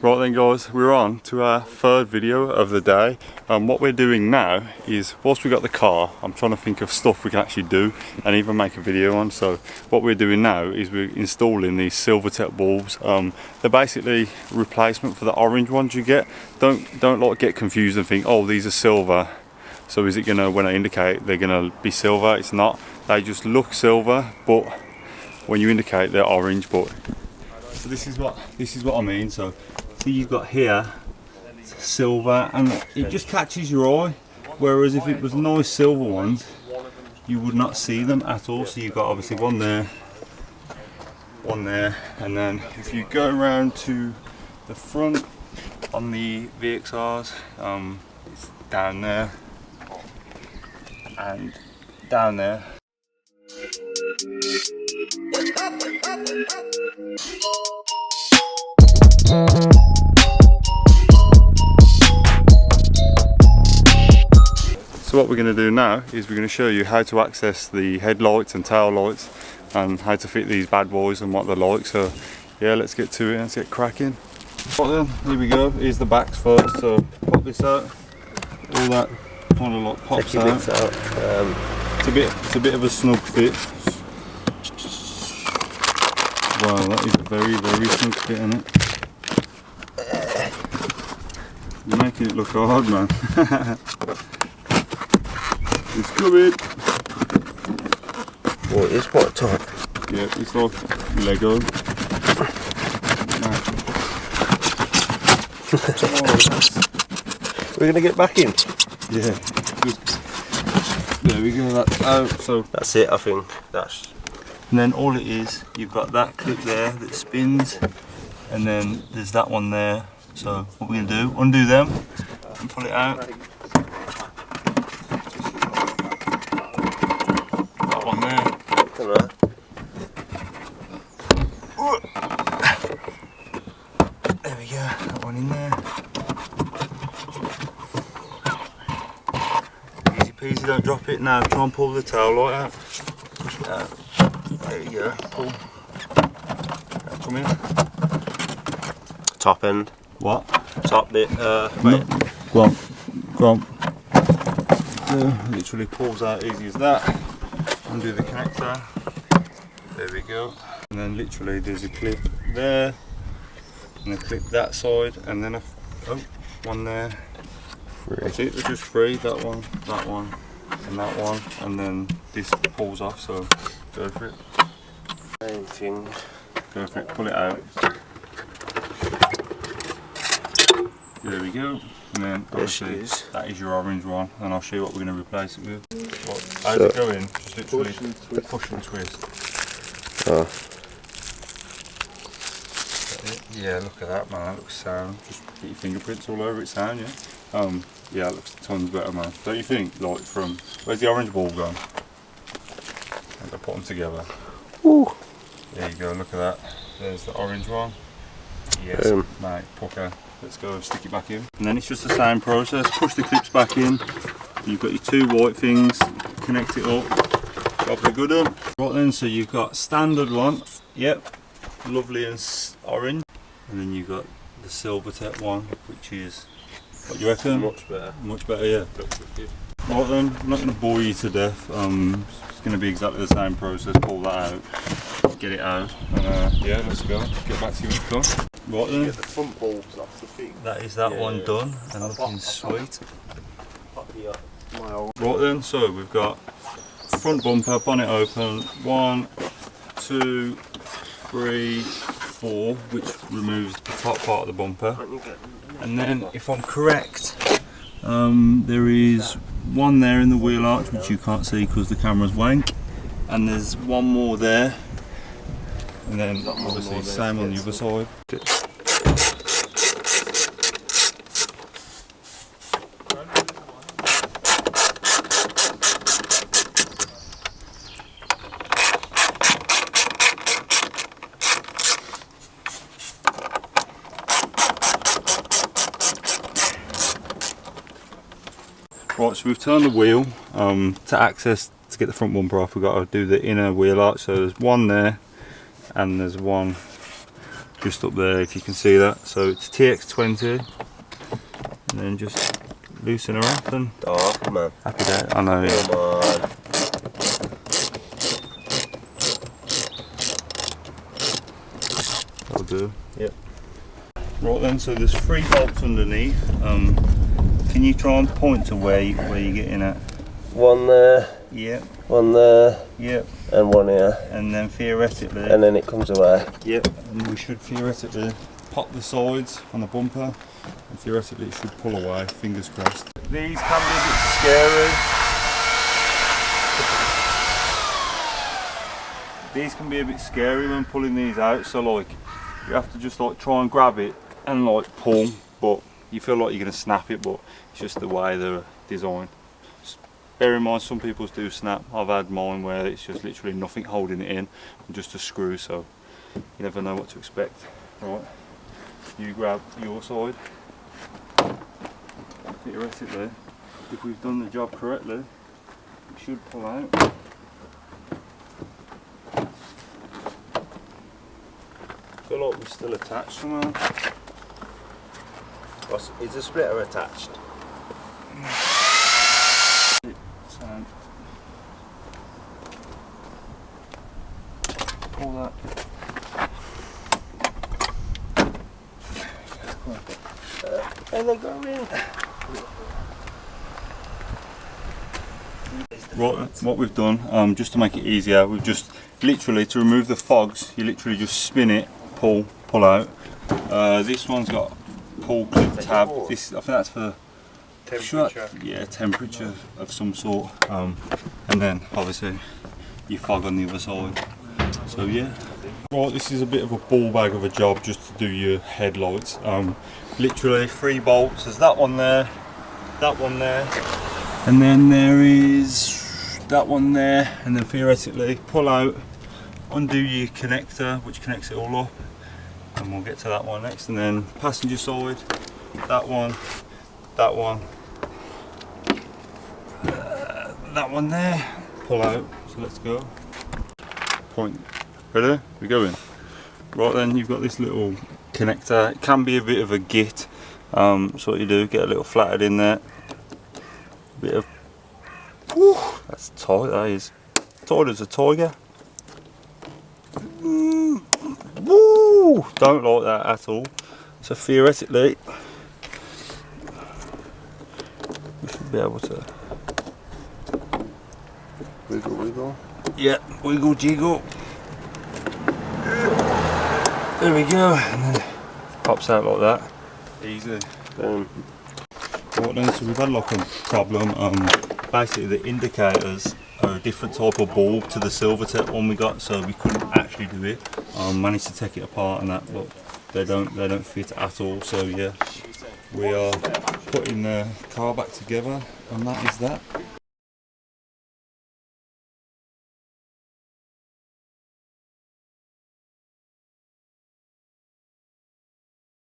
Right then guys, we're on to our third video of the day. What we're doing now is, whilst we got the car, I'm trying to think of stuff we can actually do and even make a video on. So what we're doing now is we're installing these Silvertech bulbs. They're basically replacement for the orange ones you get. Don't like get confused and think, oh, these are silver, so is it gonna, when I indicate, they're gonna be silver? It's not. They just look silver, but when you indicate, they're orange. But so this is what I mean. So see, you've got here silver, and it just catches your eye. Whereas if it was nice silver ones, you would not see them at all. So you've got obviously one there, and then if you go around to the front on the VXRs, it's down there and down there. So what we're going to do now is we're going to show you how to access the headlights and tail lights and how to fit these bad boys and what they're like. So yeah, let's get to it, let's get cracking. Right then, here we go. Here's the backs first. So pop this out, all that kind of like pops out. It's a bit of a snug fit. Wow, that is a very, very snug fit, isn't it? You're making it look hard, man. It's coming. Oh, it is quite tight. Yeah, it's like Lego. We're going to get back in? Yeah. There we go, that's out. So that's it, I think. And then all it is, you've got that clip there that spins, and then there's that one there. So what we're going to do, undo them and pull it out. That one there. Right. There we go, that one in there. Easy peasy, don't drop it. Now try and pull the tail light out. Push it out. There you go, pull. Now come in. Top end. What? Top bit, wait. Go on. Literally pulls out easy as that. Undo the connector. There we go. And then literally there's a clip there, and a clip that side, and then one there. That's it, there's just three, that one, and that one, and then this pulls off, so go for it. Same thing. Go for it, pull it out. There we go. And then obviously that is your orange one, and I'll show you what we're going to replace it with. How's it going? Just literally push and twist. Oh. Yeah, look at that, man, that looks sound. Just get your fingerprints all over it, sound, yeah? Yeah, it looks tons better, man. Don't you think? Like from, where's the orange ball gone? I'm gonna put them together. Ooh. There you go, look at that. There's the orange one. Yes, mate, pucker. Let's go stick it back in. And then it's just the same process. Push the clips back in. You've got your two white things. Connect it up. Drop the good one. Right then, so you've got standard one. Yep, lovely and orange. And then you've got the Silvertech one, which is, what do you reckon? Much better. Much better, yeah. Right then, I'm not going to bore you to death. It's going to be exactly the same process. Pull that out, get it out, and yeah, let's go. Get back to you when it's done. Right then. Get the front bulbs off the feet. That is that one done and looking sweet. Right then, so we've got front bumper, bonnet open, 1, 2, 3, 4, which removes the top part of the bumper. And then, if I'm correct, there is one there in the wheel arch, which you can't see because the camera's wank, and there's one more there, and then obviously same on the other side. Right, so we've turned the wheel to get the front bumper off. We've got to do the inner wheel arch. So there's one there, and there's one just up there if you can see that. So it's TX20, and then just loosen her up and Oh, come on. happy day. I know. Yeah. Come on. That'll do. Yep. Right then, so there's 3 bolts underneath. Can you try and point to where you're getting at? One there, Yep. one there, Yep. and one here. And then theoretically. And then it comes away. Yep. And we should theoretically pop the sides on the bumper, and theoretically it should pull away. Fingers crossed. These can be a bit scary. These can be a bit scary when pulling these out. So like, you have to just like try and grab it and like pull, but you feel like you're gonna snap it, but it's just the way they're designed. Just bear in mind, some people's do snap. I've had mine where it's just literally nothing holding it in, and just a screw, so you never know what to expect. Right, you grab your side. Theoretically, if we've done the job correctly, it should pull out. I feel like we're still attached somehow. Is the splitter attached? So, pull that. And they go in. Right, what we've done, just to make it easier, we've just literally, to remove the fogs, you literally just spin it, pull out. This one's got pull clip tab. This, I think that's for temperature. Yeah, temperature of some sort. And then obviously you fog on the other side. So yeah. Right, this is a bit of a ball bag of a job just to do your headlights. Literally 3 bolts. There's that one there, and then there is that one there, and then theoretically pull out, undo your connector which connects it all up, and we'll get to that one next. And then passenger side, that one that one there, pull out. So let's go. Point. Ready? We're going. Right then, you've got this little connector. It can be a bit of a git. So what you do, get a little flathead in there. Bit of. Whew, that's tight. That is tight as a tiger. Woo! Don't like that at all. So theoretically, we should be able to. Wiggle, wiggle. Yeah, wiggle jiggle. There we go, and then pops out like that. Easy. Boom. Right then, so we've had like a problem. Basically the indicators are a different type of bulb to the Silvertech one we got, so we couldn't actually do it. Managed to take it apart and that, but they don't fit at all. So yeah, we are putting the car back together, and that is that.